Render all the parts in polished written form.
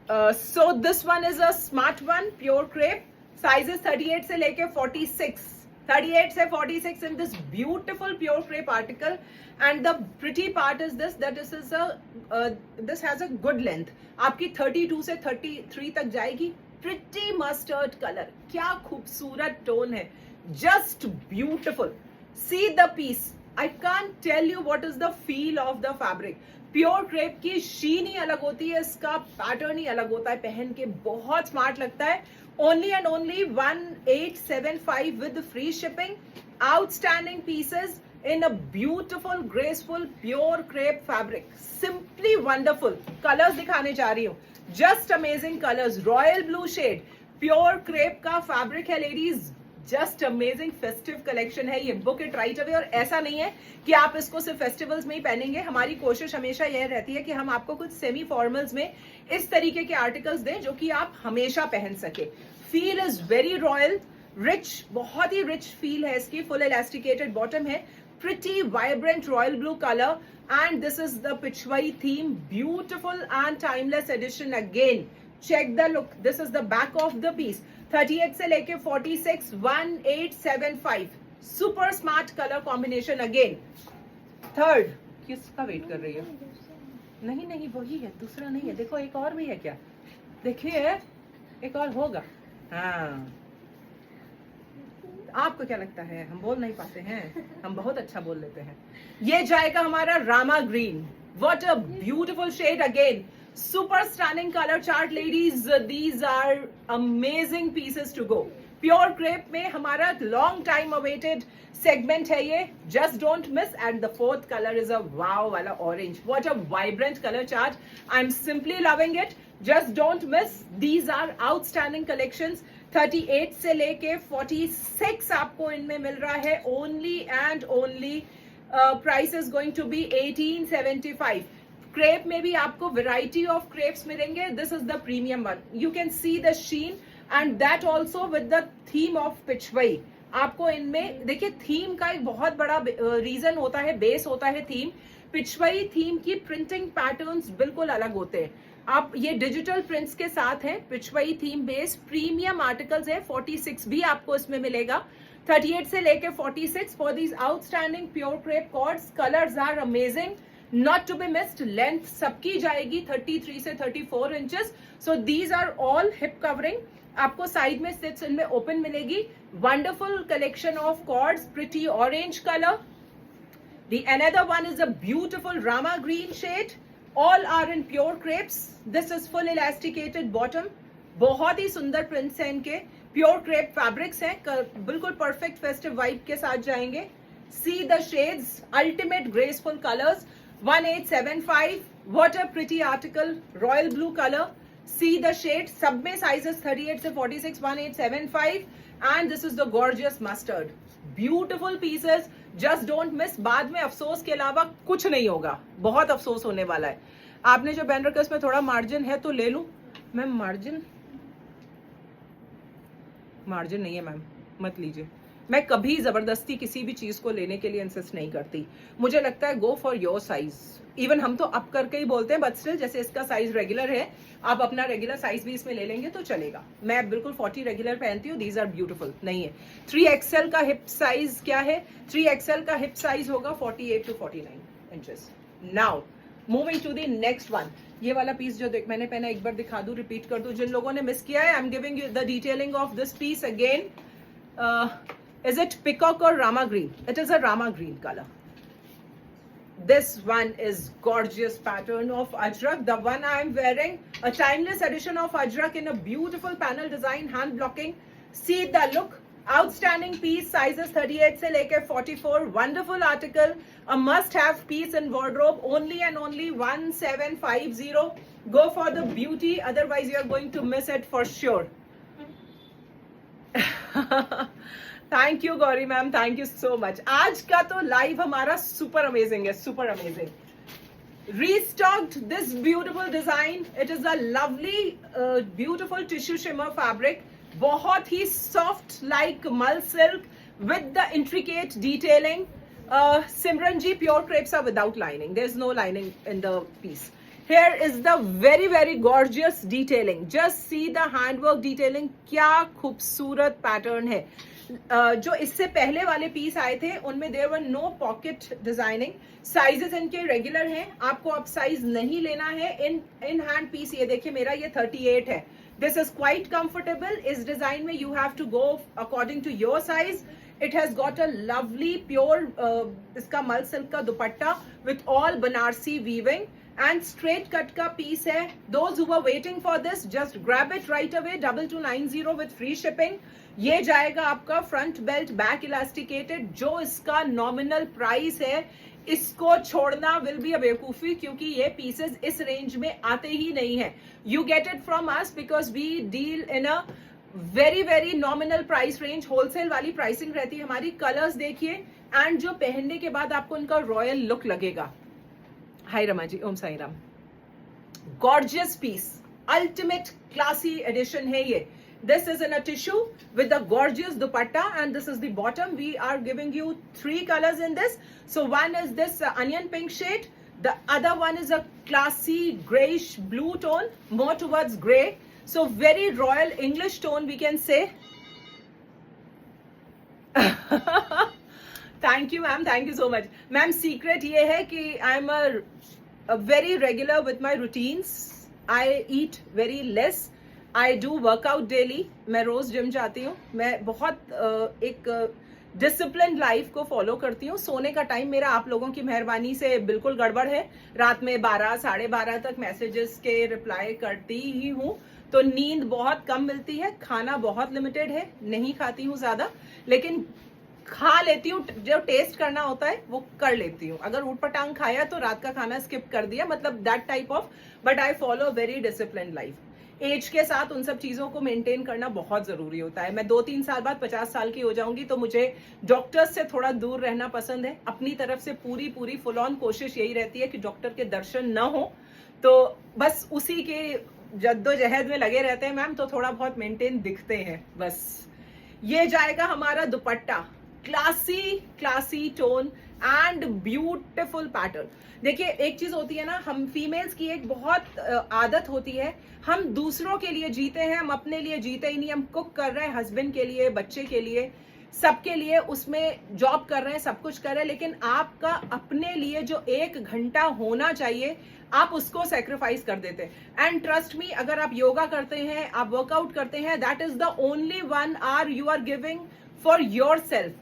So this one is a smart one, pure crepe. Sizes 38 से लेके 46. 38 से 46 in this beautiful pure crepe article. And the pretty part is this, that this has a good length. आपकी 32 से 33 तक जाएगी. Pretty mustard color. क्या खूबसूरत tone है. Just beautiful. See the piece. I can't tell you what is the feel of the fabric. Pure crepe की शीन ही अलग होती है, इसका पैटर्न ही अलग होता है, पहन के बहुत स्मार्ट लगता है. Only and only 1875 with free shipping. Outstanding pieces in a beautiful graceful pure crepe fabric. Simply wonderful. Colors दिखाने जा रही हूँ. Just amazing colors. Royal blue shade. Pure crepe का fabric है ladies. Just amazing festive collection है ये. Book it right away. और ऐसा नहीं है कि आप इसको सिर्फ फेस्टिवल्स में ही पहनेंगे. हमारी कोशिश हमेशा यह रहती है कि हम आपको कुछ सेमी फॉर्मल्स में इस तरीके के आर्टिकल्स दें जो कि आप हमेशा पहन सके. Feel is very royal, rich, बहुत ही रिच फील है इसकी. फुल इलास्टिकेटेड बॉटम है. Pretty vibrant royal blue colour and this is the Pichwai theme. Beautiful and timeless edition again. Check the look. This is the back of the piece. 38 से लेके 46. 1875. Super smart colour combination again. Third किसका wait कर रही है? नहीं नहीं वही है, दूसरा नहीं है. देखो एक और भी है क्या? देखिए एक और होगा. हाँ, आपको क्या लगता है हम बोल नहीं पाते हैं? हम बहुत अच्छा बोल लेते हैं. ये जाएगा हमारा Rama green. What a beautiful shade again. Super stunning color chart ladies. These are amazing pieces to go. Pure crepe में हमारा long time awaited segment है ये. Just don't miss. And the fourth color is a wow वाला orange. What a vibrant color chart. I'm simply loving it. Just don't miss. These are outstanding collections. 38 से लेके 46 आपको इनमें मिल रहा है. Only and only price is going to be 1875. Crepe में भी आपको वेराइटी ऑफ क्रेप्स मिलेंगे. This is the premium one. You can see the sheen and that also with the theme of Pichhwai. आपको इनमें देखिए थीम का एक बहुत बड़ा रीजन होता है, बेस होता है थीम. पिछवई थीम की प्रिंटिंग पैटर्न्स बिल्कुल अलग होते हैं. आप ये डिजिटल प्रिंट्स के साथ हैं. Pichhwai theme base premium articles है. 46 भी आपको इसमें मिलेगा. 38 से लेके 46 for these outstanding pure crepe cords. Colours are amazing, not to be missed. Length सबकी जाएगी 33 से 34 inches. So these are all hip covering. आपको साइड में स्टिच इनमें ओपन मिलेगी. Wonderful collection of cords. Pretty orange color. The another one is a beautiful Rama green shade. All are in pure crepes. This is full elasticated bottom. बहुत ही सुंदर prints हैं इनके. Pure crepe fabrics हैं. बिल्कुल perfect festive vibe के साथ जाएंगे. See the shades. Ultimate graceful colors. 1875. What a pretty article. Royal blue color. See the shade. सब में sizes 38 से 46. 1875. And this is the gorgeous mustard. Beautiful pieces. Just don't miss. बाद में अफसोस के अलावा कुछ नहीं होगा. बहुत अफसोस होने वाला है. आपने जो पहन रखा है उसमें थोड़ा मार्जिन है तो ले लूं मैम. मार्जिन नहीं है मैम, मत लीजिए. मैं कभी जबरदस्ती किसी भी चीज को लेने के लिए इंसिस्ट नहीं करती. मुझे लगता है go for your size. Even हम तो अप करके ही बोलते हैं, बट स्टिल जैसे इसका साइज रेगुलर है, आप अपना रेगुलर साइज भी इसमें ले लेंगे तो चलेगा. मैं बिल्कुल 40 रेगुलर पहनती हूँ. These are beautiful. नहीं है 3XL का हिप साइज क्या है? 3XL का हिप साइज होगा 48 to 49 inches. Now moving to the next one. ये वाला पीस जो मैंने पहना एक बार दिखा दूं, रिपीट कर दूं. जिन लोगों ने मिस किया है, I am giving you the detailing of this piece again. Is it peacock or Rama green? It is a Rama green color. This one is gorgeous pattern of Ajrak. The one I am wearing, a timeless edition of Ajrak in a beautiful panel design, hand blocking. See the look. Outstanding piece. Sizes 38 से लेके 44. Wonderful article. A must-have piece in wardrobe. Only and only 1750. Go for the beauty. Otherwise, you are going to miss it for sure. Thank you Gauri ma'am, thank you so much. आज का तो live हमारा super amazing है, super amazing. Restocked this beautiful design. It is a lovely beautiful tissue shimmer fabric. बहुत ही soft like mul silk with the intricate detailing. Simran ji, pure crepes are without lining. There is no lining in the piece. Here is the very very gorgeous detailing. Just see the handwork detailing. क्या खूबसूरत pattern है. जो इससे पहले वाले piece आए थे उनमें there were no pocket designing. Sizes इनके रेगुलर हैं. आपको अब साइज नहीं लेना है. इन हैंड पीस ये देखिए, मेरा ये 38 है. This is quite comfortable. इस डिजाइन में you have to go according to your size. It has got a lovely pure इसका मल सिल्क का दुपट्टा with all Banarasi weaving and straight cut का piece है. Those who were waiting for this, just grab it right away. 2290 with free shipping. ये जाएगा आपका front belt back elasticated. जो इसका नॉमिनल प्राइस है, इसको छोड़ना विल बी अ बेवकूफी, क्योंकि ये पीसेस इस रेंज में आते ही नहीं है. You get it from us because we deal in a very very nominal price range. Wholesale वाली प्राइसिंग रहती है हमारी. कलर्स देखिए एंड जो पहनने के बाद आपको इनका रॉयल लुक लगेगा. Hi Rama ji, Om Sai Ram. Gorgeous piece, ultimate classy edition है ये. This is in a tissue with a gorgeous dupatta and this is the bottom. We are giving you 3 colors in this. So one is this onion pink shade. The other one is a classy grayish blue tone, more towards grey. So very royal English tone we can say. Thank you ma'am, thank you so much. Ma'am, secret ये है कि I'm a very regular with my routines. I eat very less. I do workout daily. मैं रोज gym जाती हूँ. मैं बहुत एक discipline life को फॉलो करती हूँ. सोने का टाइम मेरा आप लोगों की मेहरबानी से बिल्कुल गड़बड़ है. रात में 12 साढ़े 12 तक मैसेजेस के रिप्लाई करती ही हूँ, तो नींद बहुत कम मिलती है. खाना बहुत लिमिटेड है, नहीं खाती हूँ ज्यादा, लेकिन खा लेती हूँ. जो टेस्ट करना होता है वो कर लेती हूँ. अगर ऊट पटांग खाया तो रात का खाना स्किप कर दिया, मतलब that type of. But I follow very discipline life. Age के साथ उन सब चीजों को मेंटेन करना बहुत जरूरी होता है. मैं 2-3 साल बाद 50 साल की हो जाऊंगी, तो मुझे डॉक्टर्स से थोड़ा दूर रहना पसंद है. अपनी तरफ से पूरी पूरी फुल ऑन कोशिश यही रहती है कि डॉक्टर के दर्शन न हो. तो बस उसी के जद्दोजहद में लगे रहते हैं मैम, तो थोड़ा बहुत मेंटेन दिखते हैं बस. ये जाएगा हमारा दुपट्टा. Classy tone and beautiful pattern. देखिए, एक चीज होती है ना, हम फीमेल्स की एक बहुत आदत होती है, हम दूसरों के लिए जीते हैं, हम अपने लिए जीते ही नहीं. हम कुक कर रहे हैं हस्बैंड के लिए, बच्चे के लिए, सबके लिए, उसमें जॉब कर रहे हैं, सब कुछ कर रहे हैं, लेकिन आपका अपने लिए जो 1 घंटा होना चाहिए, आप उसको सेक्रीफाइस कर देते हैं. एंड ट्रस्ट मी, अगर आप योगा करते हैं, आप वर्कआउट करते हैं, that is the only 1 hour you are giving for yourself.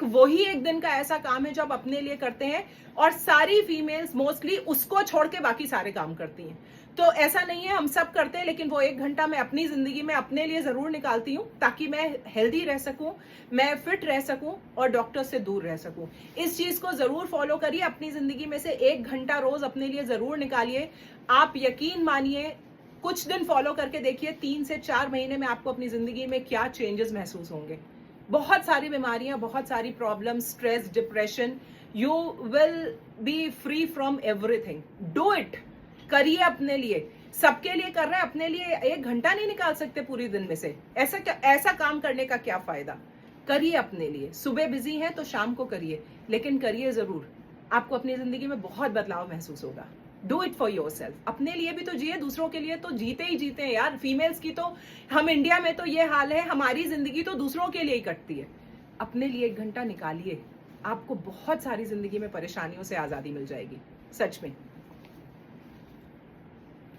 वही एक दिन का ऐसा काम है जो आप अपने लिए करते हैं, और सारी फीमेल्स मोस्टली उसको छोड़ के बाकी सारे काम करती हैं. तो ऐसा नहीं है, हम सब करते हैं, लेकिन वो 1 घंटा मैं अपनी जिंदगी में अपने लिए जरूर निकालती हूँ, ताकि मैं हेल्दी रह सकूं, मैं फिट रह सकूं और डॉक्टर से दूर रह सकूं. इस चीज को जरूर फॉलो करिए. अपनी जिंदगी में से 1 घंटा रोज अपने लिए जरूर निकालिए. आप यकीन मानिए, कुछ दिन फॉलो करके देखिए, 3 से 4 महीने में आपको अपनी जिंदगी में क्या चेंजेस महसूस होंगे. बहुत सारी बीमारियां, बहुत सारी problem, stress, depression, you will be free from everything. Do it. करिए अपने लिए. सबके लिए कर रहे हैं, अपने लिए 1 घंटा नहीं निकाल सकते पूरी दिन में से. ऐसा काम करने का क्या फायदा. करिए अपने लिए. सुबह बिजी हैं तो शाम को करिए, लेकिन करिए जरूर. आपको अपनी जिंदगी में बहुत बदलाव महसूस होगा. Do it for your self. अपने लिए भी तो जिए, दूसरों के लिए तो जीते ही जीते हैं यार. फीमेल्स की तो, हम इंडिया में तो ये हाल है, हमारी जिंदगी तो दूसरों के लिए ही कटती है. अपने लिए 1 घंटा निकालिए. आपको बहुत सारी जिंदगी में परेशानियों से आजादी मिल जाएगी, सच में.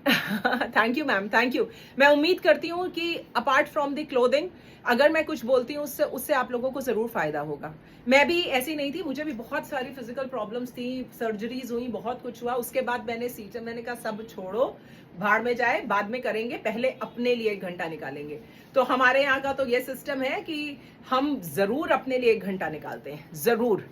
Thank you ma'am, thank you. मैं उम्मीद करती हूँ कि अपार्ट फ्रॉम द क्लोथिंग, अगर मैं कुछ बोलती हूँ उससे आप लोगों को जरूर फायदा होगा. मैं भी ऐसी नहीं थी, मुझे भी बहुत सारी फिजिकल प्रॉब्लम्स थी, सर्जरीज हुई, बहुत कुछ हुआ. उसके बाद मैंने कहा सब छोड़ो, भाड़ में जाए, बाद में करेंगे, पहले अपने लिए 1 घंटा निकालेंगे. तो हमारे यहाँ का तो ये सिस्टम है कि हम जरूर अपने लिए 1 घंटा निकालते हैं, जरूर.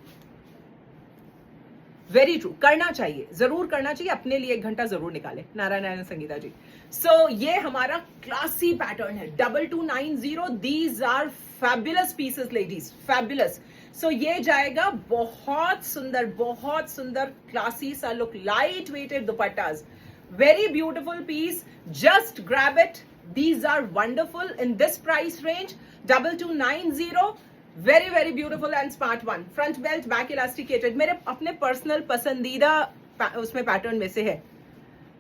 Very true. करना चाहिए, जरूर करना चाहिए. अपने लिए 1 घंटा जरूर निकाले. नारायण संगीता जी. सो ये हमारा क्लासी पैटर्न है. 2290. These are fabulous pieces ladies, fabulous. So ये जाएगा बहुत सुंदर क्लासी सा look. Light weighted dupattas, very beautiful piece. Just grab it. These are wonderful in this price range. 2290. Very very beautiful and smart one. Front belt, back elasticated. मेरे अपने personal पसंदीदा उसमें pattern में से है.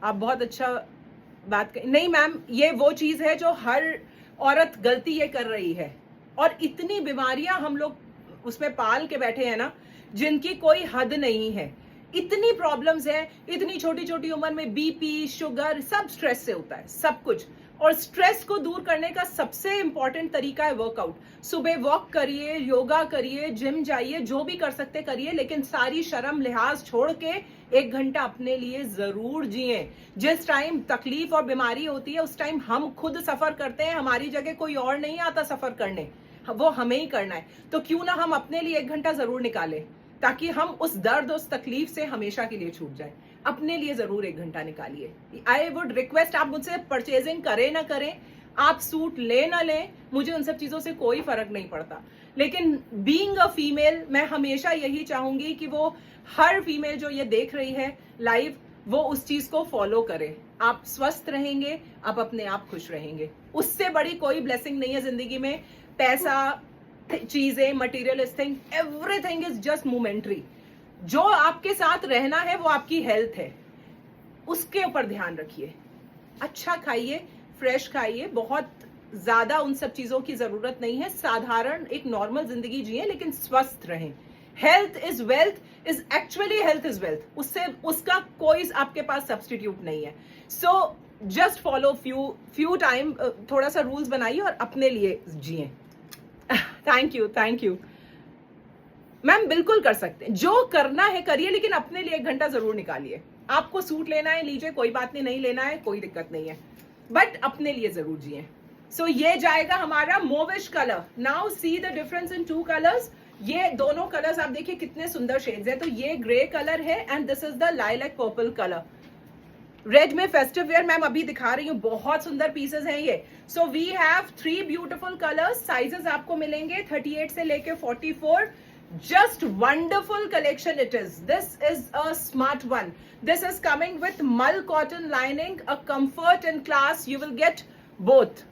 आप बहुत अच्छा बात कर, नहीं मैम, ये वो चीज है जो हर औरत गलती ये कर रही है, और इतनी बीमारियां हम लोग उसमें पाल के बैठे हैं ना, जिनकी कोई हद नहीं है। इतनी प्रॉब्लम्स है, इतनी छोटी छोटी उम्र में बीपी, शुगर, सब स्ट्रेस से होता है, सब कुछ। और स्ट्रेस को दूर करने का सबसे इंपॉर्टेंट तरीका है वर्कआउट। सुबह वॉक करिए, योगा करिए, जिम जाइए, जो भी कर सकते करिए, लेकिन सारी शर्म लिहाज छोड़ के 1 घंटा अपने लिए जरूर जिए। जिस टाइम तकलीफ और बीमारी होती है उस टाइम हम खुद सफर करते हैं, हमारी जगह कोई और नहीं आता सफर करने, वो हमें ही करना है। तो क्यों ना हम अपने लिए 1 घंटा जरूर निकालें, ताकि हम उस दर्द, उस तकलीफ से हमेशा के लिए छूट जाए। अपने लिए जरूर 1 घंटा निकालिए। आई वुड रिक्वेस्ट, आप मुझसे परचेजिंग करें ना करें, आप सूट ले ना लें, मुझे उन सब चीजों से कोई फर्क नहीं पड़ता, लेकिन बीइंग अ फीमेल मैं हमेशा यही चाहूंगी कि वो हर फीमेल जो ये देख रही है लाइव, वो उस चीज को फॉलो करे। आप स्वस्थ रहेंगे, आप अपने आप खुश रहेंगे, उससे बड़ी कोई ब्लेसिंग नहीं है जिंदगी में। पैसा, चीजें, materialist thing, everything is just momentary. जो आपके साथ रहना है वो आपकी हेल्थ है, उसके ऊपर ध्यान रखिए। अच्छा खाइए, फ्रेश खाइए, बहुत ज्यादा उन सब चीजों की जरूरत नहीं है। साधारण एक नॉर्मल जिंदगी जिए, लेकिन स्वस्थ रहें। Health is wealth, is actually health is wealth, उससे उसका कोई आपके पास सब्सटीट्यूट नहीं है। So just follow few time, थोड़ा सा रूल्स बनाइए और अपने लिए जिए। थैंक यू मैम, बिल्कुल कर सकते हैं, जो करना है करिए, लेकिन अपने लिए 1 घंटा जरूर निकालिए। आपको सूट लेना है लीजिए, कोई बात नहीं, नहीं लेना है कोई दिक्कत नहीं है, बट अपने लिए जरूर जिए। सो ये जाएगा हमारा mauvish colour. Now see the difference in 2 colours. ये दोनों कलर्स आप देखिए कितने सुंदर शेड्स है। तो ये ग्रे कलर है and this is the lilac purple colour. Red में फेस्टिव वेयर मैम अभी दिखा रही हूँ, बहुत सुंदर पीसेस हैं ये। So we have 3 beautiful colours. Sizes आपको मिलेंगे 38 से लेके 44। Just wonderful collection it is. This is a smart one. This is coming with mull cotton lining, a comfort and class. You will get both.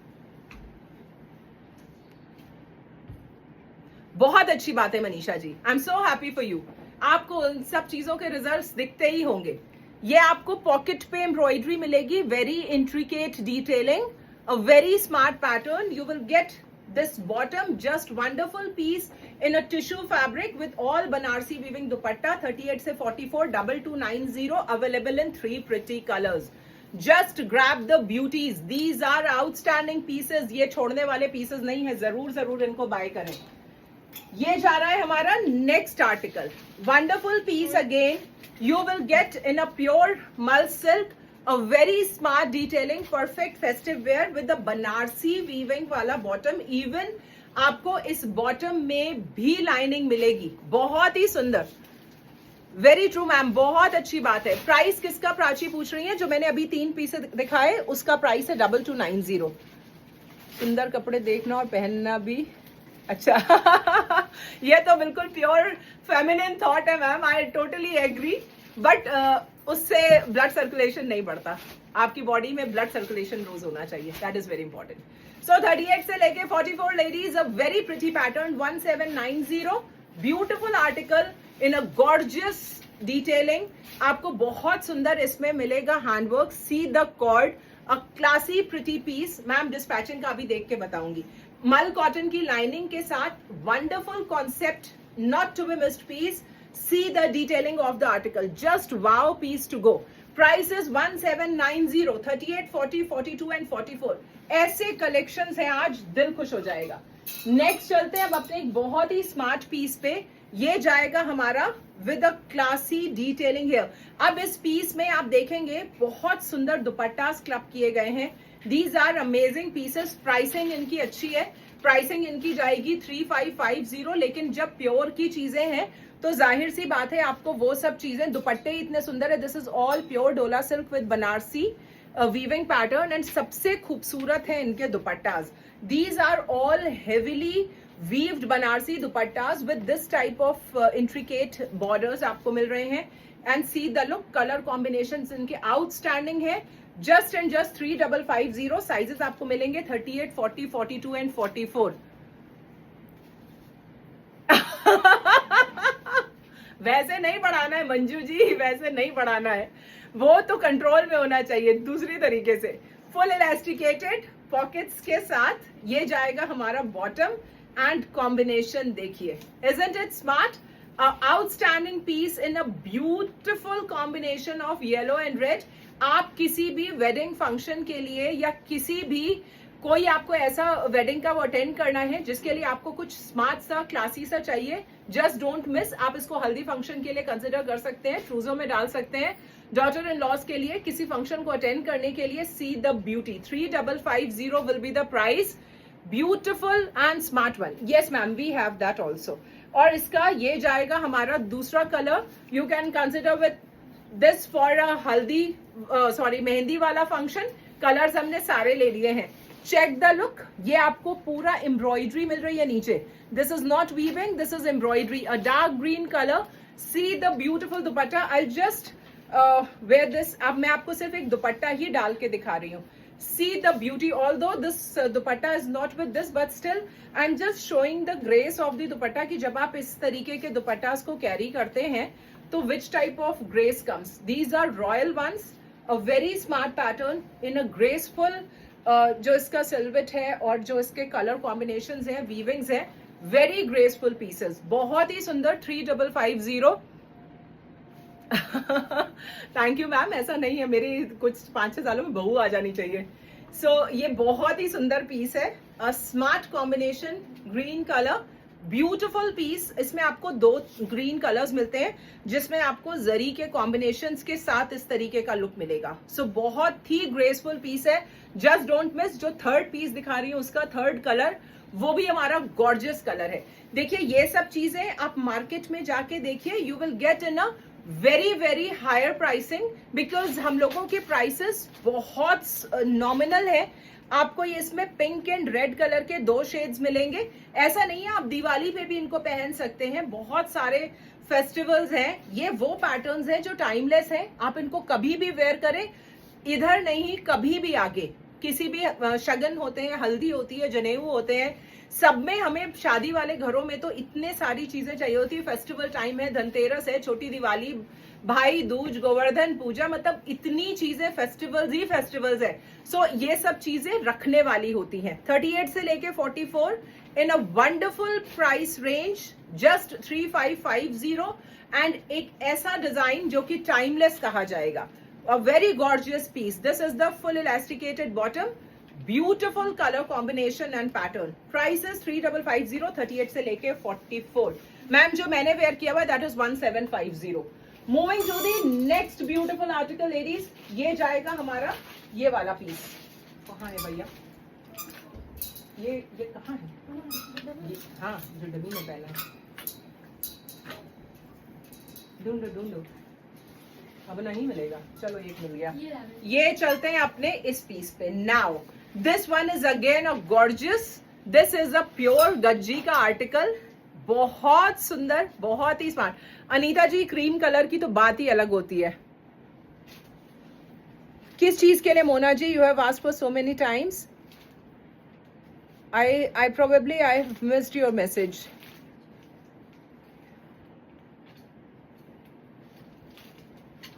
बहुत अच्छी बात है Manisha ji, I am so happy for you. आपको उन सब चीजों के results दिखते ही होंगे। ये आपको पॉकेट पे एम्ब्रॉयडरी मिलेगी, very intricate detailing, a very smart pattern. You will gate this bottom, just wonderful piece in a tissue fabric with all Banarsi weaving dupatta, 38 से 44, 2290, available in 3 pretty colors. Just grab the beauties. These are outstanding pieces. ये छोड़ने वाले pieces नहीं है, जरूर इनको buy करें। ये जा रहा है हमारा next article. Wonderful piece again. You will get in a pure mull silk. A very smart detailing, perfect festive wear with the Banarsi weaving वाला bottom. Even आपको इस bottom में भी lining मिलेगी, बहुत ही सुंदर। वेरी ट्रू मैम, बहुत अच्छी बात है। प्राइस किसका प्राची पूछ रही है? जो मैंने अभी 3 पीस दिखाए उसका प्राइस है 2290। सुंदर कपड़े देखना और पहनना भी अच्छा ये तो बिल्कुल प्योर फेमिनिन थॉट है ma'am, I totally agree. But उससे ब्लड सर्कुलेशन नहीं बढ़ता, आपकी बॉडी में ब्लड सर्कुलेशन रोज होना चाहिए, that is very important. So 38 से लेके 44 ladies, a very pretty pattern, 1790, beautiful article in a gorgeous detailing. आपको बहुत सुंदर इसमें मिलेगा handwork, see the cord, a classy pretty piece. Ma'am dispatching का अभी देख के बताऊंगी। मल कॉटन की लाइनिंग के साथ wonderful concept, not to be missed piece. See the detailing of the article. Just wow piece to go. Price is 1790, 38, 40, 42 and 44. ऐसे collections हैं आज, दिल खुश हो जाएगा। Next चलते हैं अब अपने एक बहुत ही smart piece पे। ये जाएगा हमारा with a classy detailing here. अब इस piece में आप देखेंगे बहुत सुंदर दुपट्टास क्लब किए गए हैं। These are amazing pieces. Pricing इनकी अच्छी है, प्राइसिंग इनकी जाएगी 3550, लेकिन जब प्योर की चीजें हैं तो जाहिर सी बात है आपको वो सब चीजें, दुपट्टे इतने सुंदर है। This is all pure dola silk with Banarasi weaving pattern and सबसे खूबसूरत है इनके dupattas. These are all heavily weaved Banarasi dupattas with this type of intricate borders आपको मिल रहे हैं। And see the look, colour combination इनके आउटस्टैंडिंग है। Just and just 3550। साइजेस आपको मिलेंगे 38, 40, 42 एंड 44। वैसे नहीं बढ़ाना है मंजू जी, वैसे नहीं बढ़ाना है, वो तो कंट्रोल में होना चाहिए दूसरी तरीके से। फुल इलास्टिकेटेड पॉकेट्स के साथ ये जाएगा हमारा बॉटम एंड कॉम्बिनेशन देखिए, isn't it smart? Outstanding piece in a beautiful combination of yellow and red. आप किसी भी वेडिंग फंक्शन के लिए या किसी भी कोई आपको ऐसा वेडिंग का वो अटेंड करना है जिसके लिए आपको कुछ स्मार्ट सा क्लासी सा चाहिए, जस्ट डोंट मिस। आप इसको हल्दी फंक्शन के लिए कंसिडर कर सकते हैं, ट्रूजो में डाल सकते हैं, डॉटर इन लॉज के लिए किसी फंक्शन को अटेंड करने के लिए। See the beauty, 3550 will be the price. Beautiful and smart one, yes ma'am we have that also. और इसका ये जाएगा हमारा दूसरा colour, you can consider with this for a haldi sorry mehndi वाला फंक्शन। कलर्स हमने सारे ले लिए हैं। चेक द लुक, ये आपको पूरा एम्ब्रॉयडरी मिल रही है नीचे, this is not weaving, this is embroidery, a dark green colour. See the beautiful dupatta, I just wear this. अब मैं आपको सिर्फ एक दुपट्टा ही डाल के दिखा रही हूँ। See the beauty, although this dupatta is not with this, but still I'm just showing the grace of the dupatta कि जब आप इस तरीके के दुपट्टास को कैरी करते हैं तो which type of grace comes. These are royal ones, a very smart pattern in a graceful जो इसका सिल्वेट है और जो इसके कलर कॉम्बिनेशंस हैं, वीविंग्स हैं, वेरी ग्रेसफुल पीसेस, बहुत ही सुंदर। 3550। थैंक यू मैम, ऐसा नहीं है, मेरी कुछ 5-6 सालों में बहू आ जानी चाहिए। ये बहुत ही सुंदर पीस है, smart combination, green colour, beautiful piece. इसमें आपको 2 ग्रीन कलर्स मिलते हैं जिसमें आपको जरी के कॉम्बिनेशंस के साथ इस तरीके का लुक मिलेगा। बहुत ही ग्रेसफुल पीस है, जस्ट डोंट मिस। जो थर्ड पीस दिखा रही हूँ उसका थर्ड कलर वो भी हमारा गॉर्जियस कलर है। देखिए ये सब चीजें आप मार्केट में जाके देखिए, you will get in a very higher pricing, because हम लोगों के प्राइसेस बहुत नॉमिनल है। आपको ये इसमें पिंक एंड रेड कलर के 2 शेड्स मिलेंगे। ऐसा नहीं है, आप दिवाली पे भी इनको पहन सकते हैं, बहुत सारे फेस्टिवल्स हैं। ये वो पैटर्न्स हैं जो टाइमलेस हैं, आप इनको कभी भी वेयर करें, इधर नहीं कभी भी आगे। किसी भी शगन होते हैं, हल्दी होती है, जनेऊ होते हैं, सब में हमें शादी वाले घरों में तो इतने सारी चीजें चाहिए होती है। फेस्टिवल टाइम है, धनतेरस है, छोटी दिवाली, भाई दूज, गोवर्धन पूजा, मतलब इतनी चीजें, फेस्टिवल्स ही फेस्टिवल्स है। ये सब चीजें रखने वाली होती हैं। 38 से लेके 44 in a wonderful price range, just 3550। And एक ऐसा डिजाइन जो कि टाइमलेस कहा जाएगा, a very gorgeous piece. This is the full elasticated bottom, beautiful colour combination and pattern. Prices 3550, 38 से लेके 44। मैम जो मैंने वेयर किया हुआ that is 1750। Moving to the next beautiful article ladies, ये जाएगा हमारा ये वाला पीस। कहाँ है भैया? ये कहाँ है? हाँ जो डमी में पहना है, ढूंढो अब नहीं मिलेगा, चलो एक मिल गया। ये चलते हैं अपने इस पीस पे। Now this one is again a gorgeous, this is a pure gajji का आर्टिकल, बहुत सुंदर, बहुत ही स्मार्ट। अनीता जी क्रीम कलर की तो बात ही अलग होती है। किस चीज के लिए Mona ji? You have asked for so many times, I probably I have missed your message.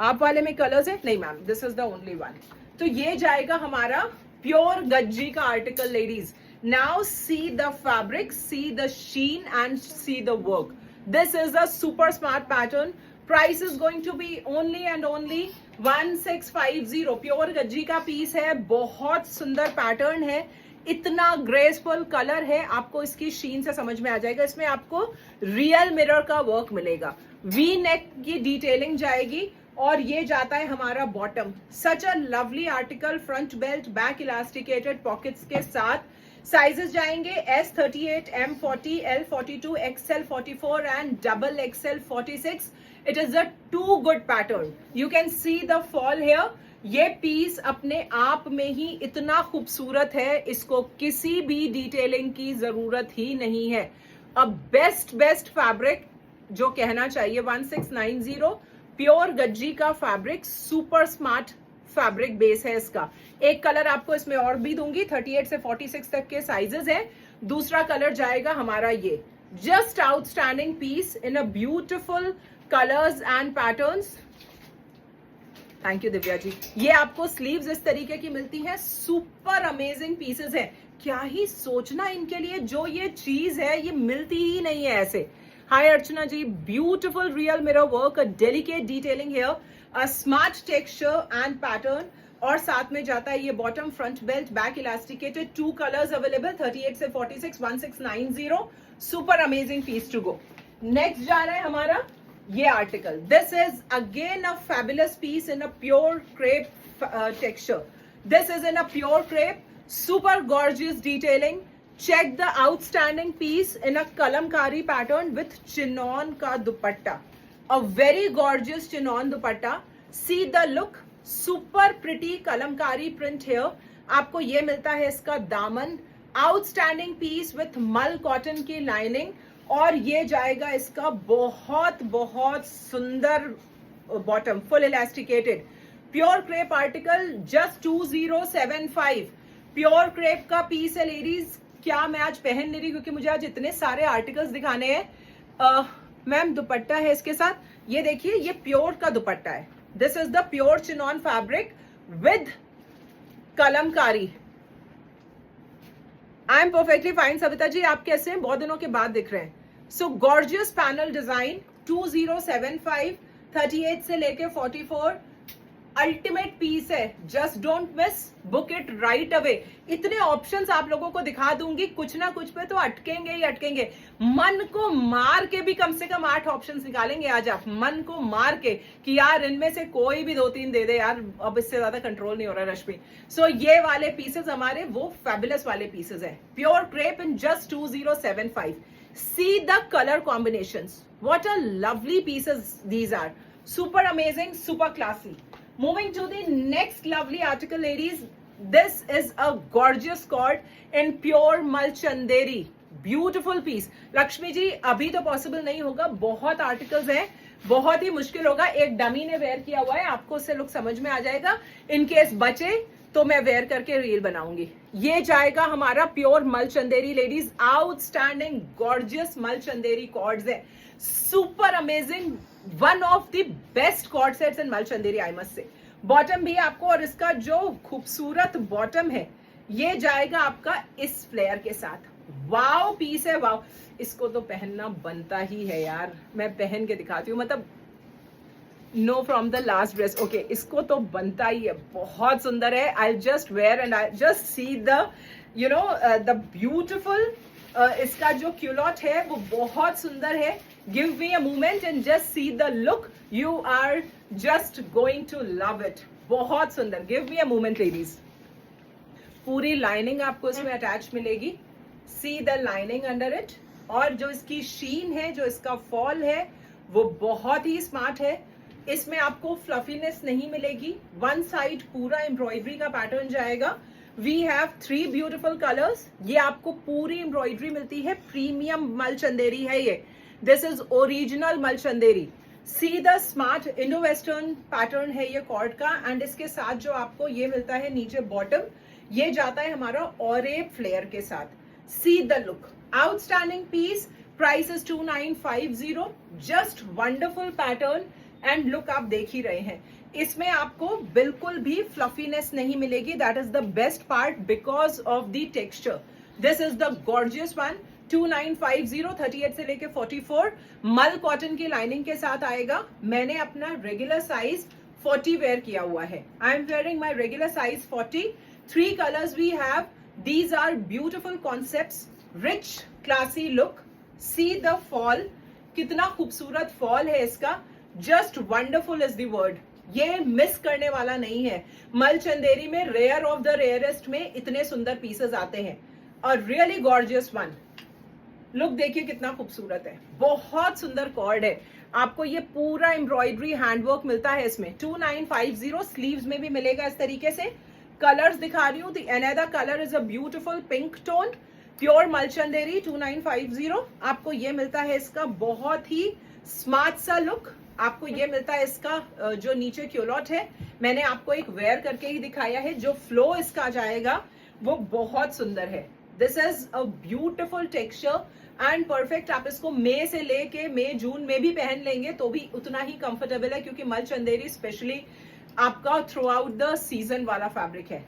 आप वाले में कलर्स है? नहीं ma'am, this is the only one. तो ये जाएगा हमारा प्योर गज्जी का article ladies. Now see the fabric, see the sheen and see the work. This is a super smart pattern. Price is going to be only and only 1650। Pure gajji का piece है, बहुत सुंदर pattern है, इतना graceful colour है, आपको इसकी शीन से समझ में आ जाएगा। इसमें आपको रियल मिरर का वर्क मिलेगा, वी नेक की डिटेलिंग जाएगी, और ये जाता है हमारा bottom. Such a lovely article, front belt, back elasticated pockets के साथ। साइजेस जाएंगे S38, M40, L42, XL 44 and XXL 46। It is a too good pattern, you can see the fall here. ये पीस अपने आप में ही इतना खूबसूरत है, इसको किसी भी डिटेलिंग की जरूरत ही नहीं है। अब बेस्ट फैब्रिक जो कहना चाहिए, 1690 प्योर गज्जी का fabric, super smart fabric base है इसका। एक कलर आपको इसमें और भी दूंगी, 38 से 46 तक के साइजेस हैं। दूसरा कलर जाएगा हमारा ये, just outstanding piece in a beautiful colours and patterns. Thank you Divya ji. ये आपको स्लीव्स इस तरीके की मिलती है, सुपर अमेजिंग पीसेस है। क्या ही सोचना इनके लिए, जो ये चीज है ये मिलती ही नहीं है ऐसे। Hi Archana ji, beautiful real mirror work, a delicate detailing here, a smart texture and pattern, और साथ में जाता है ये bottom front belt, back elasticated, 2 colours available, 38 से 46, 1690, super amazing piece to go. Next जा रहा है हमारा ये article. This is again a fabulous piece in a pure crepe texture. This is in a pure crepe, super gorgeous detailing. Check the outstanding piece in a kalamkari pattern with chinon ka dupatta, a very gorgeous chinon dupatta. See the look, super pretty kalamkari print here. आपको ये मिलता है इसका दामन, outstanding piece with मल cotton की lining, और ये जाएगा इसका बहुत बहुत सुंदर bottom, full elasticated, pure crepe article, just 2075। Pure crepe का पीस है लेडीज। क्या मैं आज पहन नहीं रही क्योंकि मुझे आज इतने सारे आर्टिकल्स दिखाने हैं। मैम दुपट्टा है इसके साथ, ये देखिए ये प्योर का दुपट्टा है। This is the pure chiffon fabric with Kalamkari. I am perfectly fine Savita ji, आप कैसे हैं? बहुत दिनों के बाद दिख रहे हैं। सो गॉर्जियस पैनल डिजाइन, 2075, 38 से लेके 44, अल्टीमेट पीस है। Just don't miss, book it right away. इतने ऑप्शंस आप लोगों को दिखा दूंगी, कुछ ना कुछ पे तो अटकेंगे ही अटकेंगे। मन को मार के भी कम से कम 8 ऑप्शंस निकालेंगे आज आप, मन को मार के कि यार इनमें से कोई भी 2-3 दे दे यार, अब इससे ज्यादा कंट्रोल नहीं हो रहा रश्मि। सो ये वाले पीसेस हमारे वो फैबुलस वाले पीसेस है, pure crepe in just 2075। See the colour combinations, what a lovely pieces these are, super amazing, super classy. Moving to the next lovely article, ladies. This is a gorgeous cord in pure malchanderi. Beautiful piece. Lakshmi ji अभी तो possible नहीं होगा, बहुत articles हैं, बहुत ही मुश्किल होगा। एक डमी ने वेयर किया हुआ है, आपको उससे लुक समझ में आ जाएगा। इन केस बचे तो मैं वेयर करके रील बनाऊंगी। ये जाएगा हमारा pure malchanderi ladies, outstanding gorgeous malchanderi cords है, super amazing, one of the best cord sets in malchanderi I must say. Bottom भी आपको, और इसका जो खूबसूरत बॉटम है ये जाएगा आपका इस फ्लेयर के साथ। वाव पीस है, वाव। इसको तो पहनना बनता ही है यार, मैं पहन के दिखाती हूँ, मतलब no from the last dress. Okay, इसको तो बनता ही है, बहुत सुंदर है। I just wear and I just see the you know the beautiful, इसका जो क्यूलॉट है वो बहुत सुंदर है। Give me a moment and just see the look, you are just going to love it, बहुत सुंदर। Give me a moment ladies. पूरी लाइनिंग आपको इसमें अटैच मिलेगी, see the lining under it, और जो इसकी शीन है, जो इसका फॉल है वो बहुत ही स्मार्ट है। इसमें आपको फ्लफीनेस नहीं मिलेगी, वन साइड पूरा एम्ब्रॉयडरी का पैटर्न जाएगा। We have 3 beautiful colours. ये आपको पूरी एम्ब्रॉयडरी मिलती है, प्रीमियम मलचंदेरी है ये, this is original malchanderi. See the smart Indo western pattern है ये कॉर्ड का, एंड इसके साथ जो आपको ये मिलता है नीचे बॉटम, ये जाता है हमारा ऑरेप फ्लेयर के साथ। See the look, outstanding piece, price is 2950, just wonderful pattern and look आप देख ही रहे हैं। इसमें आपको बिल्कुल भी फ्लफीनेस नहीं मिलेगी, that is the best part because of the texture. This is the gorgeous one, 2950, 38 से लेके 44, मल कॉटन की लाइनिंग के साथ आएगा। मैंने अपना रेगुलर साइज 40 वेयर किया हुआ है, I am wearing my regular size 40। 3 colours we have, these are beautiful concepts, rich classy look. See the fall, कितना खूबसूरत फॉल है इसका, just wonderful is the word. ये मिस करने वाला नहीं है। मलचंदेरी में रेयर ऑफ द रेयरेस्ट में इतने सुंदर पीसेस आते हैं, और रियली गॉर्जियस वन। लुक देखिए कितना खूबसूरत है, बहुत सुंदर कॉर्ड है। आपको ये पूरा एम्ब्रॉयडरी हैंडवर्क मिलता है इसमें। 2950, स्लीव्स में भी मिलेगा इस तरीके से। कलर्स दिखा रही हूँ, another colour is a beautiful pink tone, pure malchanderi, 2950। आपको ये मिलता है इसका बहुत ही स्मार्ट सा लुक। आपको ये मिलता है इसका जो नीचे क्यूलॉट है, मैंने आपको एक वेयर करके ही दिखाया है। जो फ्लो इसका जाएगा वो बहुत सुंदर है। This is a beautiful texture and perfect. आप इसको मई से लेके मई जून में भी पहन लेंगे तो भी उतना ही कंफर्टेबल है, क्योंकि मल चंदेरी स्पेशली आपका थ्रू आउट द सीजन वाला फैब्रिक है।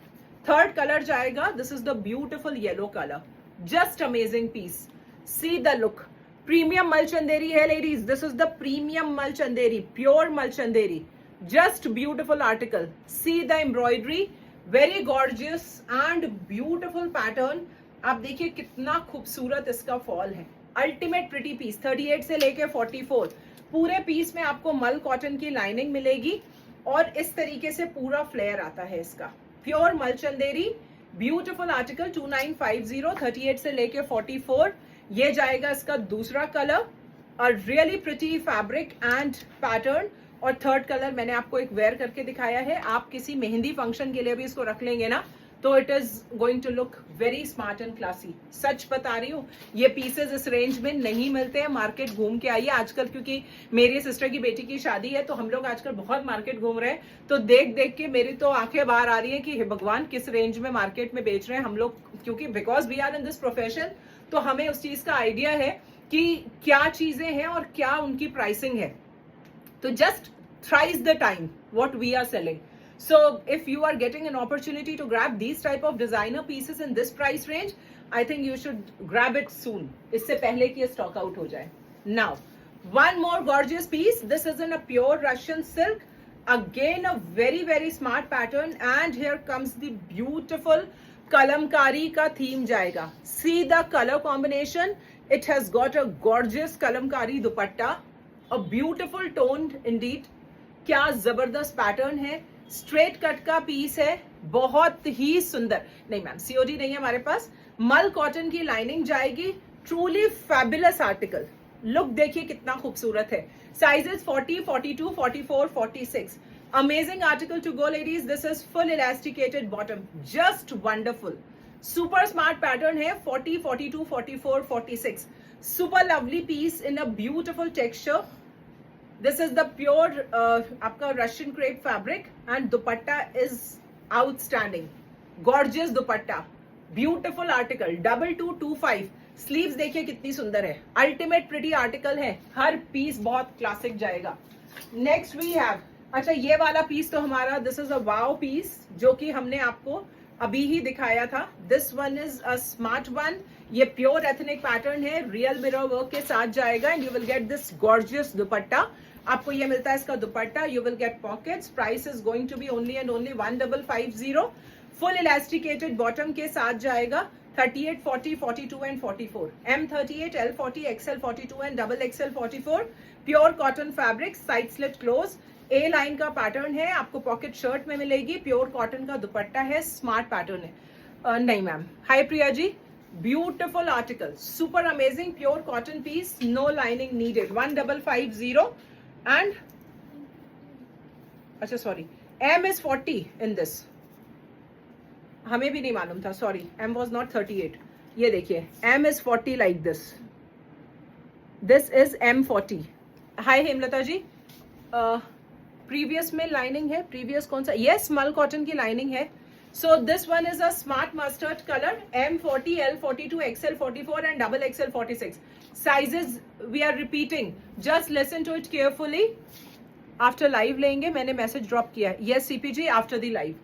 थर्ड कलर जाएगा, this is the beautiful yellow colour, just amazing piece, see the look. Premium mul Chanderi है ladies, this is the premium mul Chanderi, pure mul Chanderi, just beautiful article. See the embroidery, very gorgeous and beautiful pattern. आप देखिए कितना खूबसूरत इसका fall है, ultimate pretty piece. 38 से लेके 44 पूरे पीस में आपको मल कॉटन की लाइनिंग मिलेगी और इस तरीके से पूरा फ्लेयर आता है इसका। Pure mul Chanderi, beautiful article, 2950, 38 से लेके 44। ये जाएगा इसका दूसरा colour, a really pretty fabric and pattern. और थर्ड कलर मैंने आपको एक वेयर करके दिखाया है, आप किसी मेहंदी फंक्शन के लिए भी इसको रख लेंगे ना तो it is going to look very smart and classy. सच बता रही हूँ, ये पीसेस इस रेंज में नहीं मिलते हैं। मार्केट घूम के आइए आजकल, क्योंकि मेरी सिस्टर की बेटी की शादी है तो हम लोग आजकल बहुत मार्केट घूम रहे हैं, तो देख देख के मेरी तो आंखें बाहर आ रही है कि हे भगवान किस रेंज में मार्केट में बेच रहे हैं हम लोग, क्योंकि because we are in this profession तो हमें उस चीज का आइडिया है कि क्या चीजें हैं और क्या उनकी प्राइसिंग है। तो just thrice the time what we are selling. So if you are getting an opportunity to grab these type of designer pieces in this price range, I think you should grab it soon, इससे पहले कि ये stock out हो जाए। Now one more gorgeous piece, this is in a pure Russian silk, again a very smart pattern, and here comes the beautiful kalamkari का theme जाएगा। See the color combination, it has got a gorgeous kalamkari dupatta, a beautiful toned indeed, क्या जबरदस्त pattern है, straight cut का piece है, बहुत ही सुंदर। नहीं मैम सीओडी नहीं है हमारे पास, मल कॉटन की लाइनिंग जाएगी, ट्रूली फैबुलस आर्टिकल। लुक देखिए कितना खूबसूरत है, sizes 40, 42, 44, 46, amazing article to go ladies. This is full elasticated bottom, just wonderful, super smart pattern है। 40, 42, 44, 46, super lovely piece in a beautiful texture. This is the pure आपका Russian crepe fabric and dupatta is outstanding, gorgeous dupatta, beautiful article, 2225। sleeves देखिए कितनी सुंदर है, ultimate pretty article है, हर piece बहुत classic जाएगा। Next we have, अच्छा ये वाला पीस तो हमारा this is a wow piece जो कि हमने आपको अभी ही दिखाया था। This one is a smart one, ये प्योर एथनिक पैटर्न है, रियल मिरर वर्क के साथ जाएगा and you will get this gorgeous dupatta. आपको ये मिलता है इसका dupatta, you will get pockets, price is going to be only and only 1550। Full elasticated bottom के साथ जाएगा, 38, 40, 42 and 44, M38, L40, XL42 and XXL 44, pure cotton fabric, side slit close, A line का पैटर्न है, आपको पॉकेट शर्ट में मिलेगी, pure cotton का दुपट्टा है, स्मार्ट पैटर्न है। नहीं ma'am, hi Priya ji, beautiful article, super amazing, pure cotton piece, no lining needed, 1550 and अच्छा sorry M is 40 in this, हमें भी नहीं मालूम था, सॉरी M was not 38। ये देखिए M is 40 like this, this is M40। Hi Hemlata ji, previous में lining है, प्रीवियस कौन सा, यस मल कॉटन की लाइनिंग है। So this one is a smart mustard colour, M40, L42, XL44 and XXL 46। Sizes we are repeating, just listen to it carefully. After live लेंगे, मैंने message drop किया, yes CPG after the live.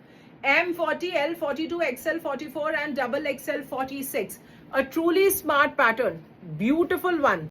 M40, L42, XL44 and XXL 46, a truly smart pattern, beautiful one।